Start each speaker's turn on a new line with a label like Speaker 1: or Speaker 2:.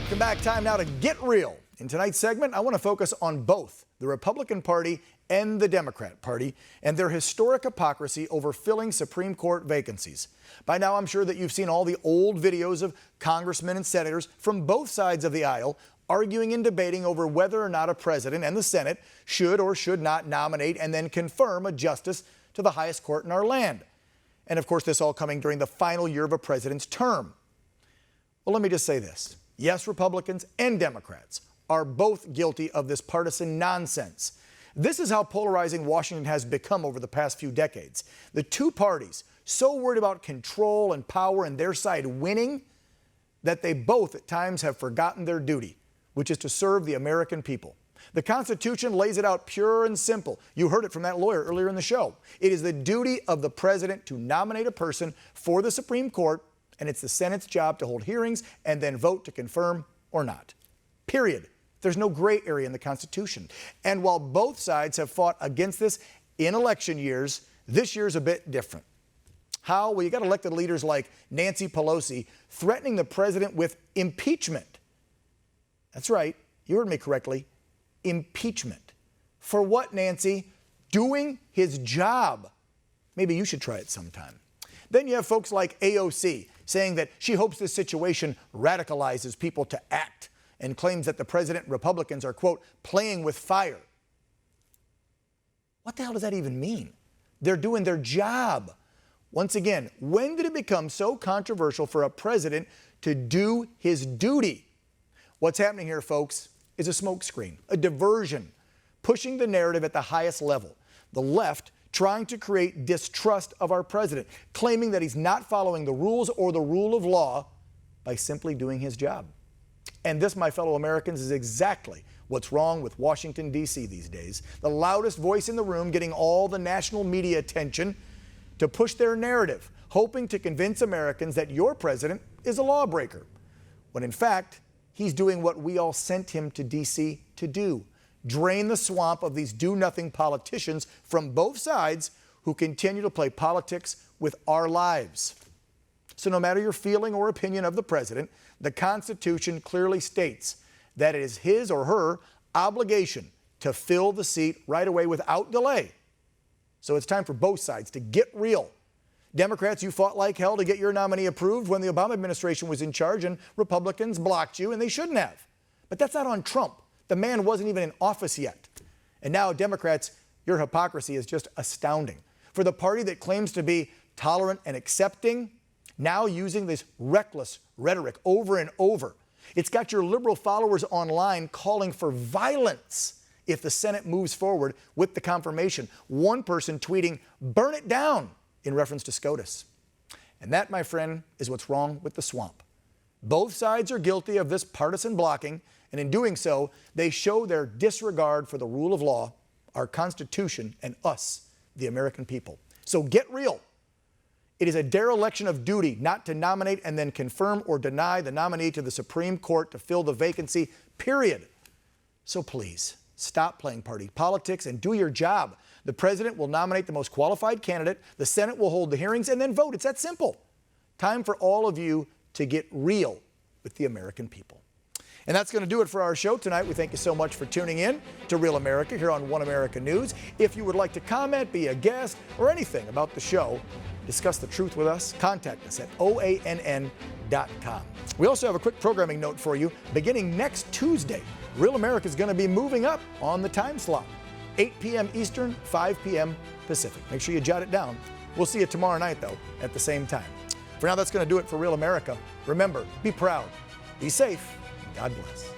Speaker 1: Welcome back. Time now to get real. In tonight's segment, I want to focus on both the Republican Party and the Democrat Party and their historic hypocrisy over filling Supreme Court vacancies. By now, I'm sure that you've seen all the old videos of congressmen and senators from both sides of the aisle arguing and debating over whether or not a president and the Senate should or should not nominate and then confirm a justice to the highest court in our land. And of course, this all coming during the final year of a president's term. Well, let me just say this. Yes, Republicans and Democrats are both guilty of this partisan nonsense. This is how polarizing Washington has become over the past few decades. The two parties so worried about control and power and their side winning that they both at times have forgotten their duty, which is to serve the American people. The Constitution lays it out pure and simple. You heard it from that lawyer earlier in the show. It is the duty of the president to nominate a person for the Supreme Court, and it's the Senate's job to hold hearings and then vote to confirm or not. Period. There's no gray area in the Constitution. And while both sides have fought against this in election years, this year's a bit different. How? Well, you got elected leaders like Nancy Pelosi threatening the president with impeachment. That's right. You heard me correctly. Impeachment. For what, Nancy? Doing his job. Maybe you should try it sometime. Then you have folks like AOC saying that she hopes this situation radicalizes people to act and claims that the president and Republicans are, quote, playing with fire. What the hell does that even mean? They're doing their job. Once again, when did it become so controversial for a president to do his duty? What's happening here, folks, is a smokescreen, a diversion, pushing the narrative at the highest level. The left trying to create distrust of our president, claiming that he's not following the rules or the rule of law by simply doing his job. And this, my fellow Americans, is exactly what's wrong with Washington, D.C. these days. The loudest voice in the room getting all the national media attention to push their narrative, hoping to convince Americans that your president is a lawbreaker, when in fact, he's doing what we all sent him to D.C. to do: drain the swamp of these do-nothing politicians from both sides who continue to play politics with our lives. So no matter your feeling or opinion of the president, the Constitution clearly states that it is his or her obligation to fill the seat right away without delay. So it's time for both sides to get real. Democrats, you fought like hell to get your nominee approved when the Obama administration was in charge, and Republicans blocked you, and they shouldn't have. But that's not on Trump. The man wasn't even in office yet. And now, Democrats, your hypocrisy is just astounding. For the party that claims to be tolerant and accepting, now using this reckless rhetoric over and over. It's got your liberal followers online calling for violence if the Senate moves forward with the confirmation. One person tweeting, "Burn it down," in reference to SCOTUS. And that, my friend, is what's wrong with the swamp. Both sides are guilty of this partisan blocking, and in doing so, they show their disregard for the rule of law, our Constitution, and us, the American people. So get real. It is a dereliction of duty not to nominate and then confirm or deny the nominee to the Supreme Court to fill the vacancy, period. So please, stop playing party politics and do your job. The president will nominate the most qualified candidate, the Senate will hold the hearings, and then vote. It's that simple. Time for all of you to get real with the American people. And that's going to do it for our show tonight. We thank you so much for tuning in to Real America here on One America News. If you would like to comment, be a guest, or anything about the show, discuss the truth with us, contact us at OANN.com. We also have a quick programming note for you. Beginning next Tuesday, Real America is going to be moving up on the time slot. 8 p.m. Eastern, 5 p.m. Pacific. Make sure you jot it down. We'll see you tomorrow night, though, at the same time. For now, that's going to do it for Real America. Remember, be proud, be safe, God bless.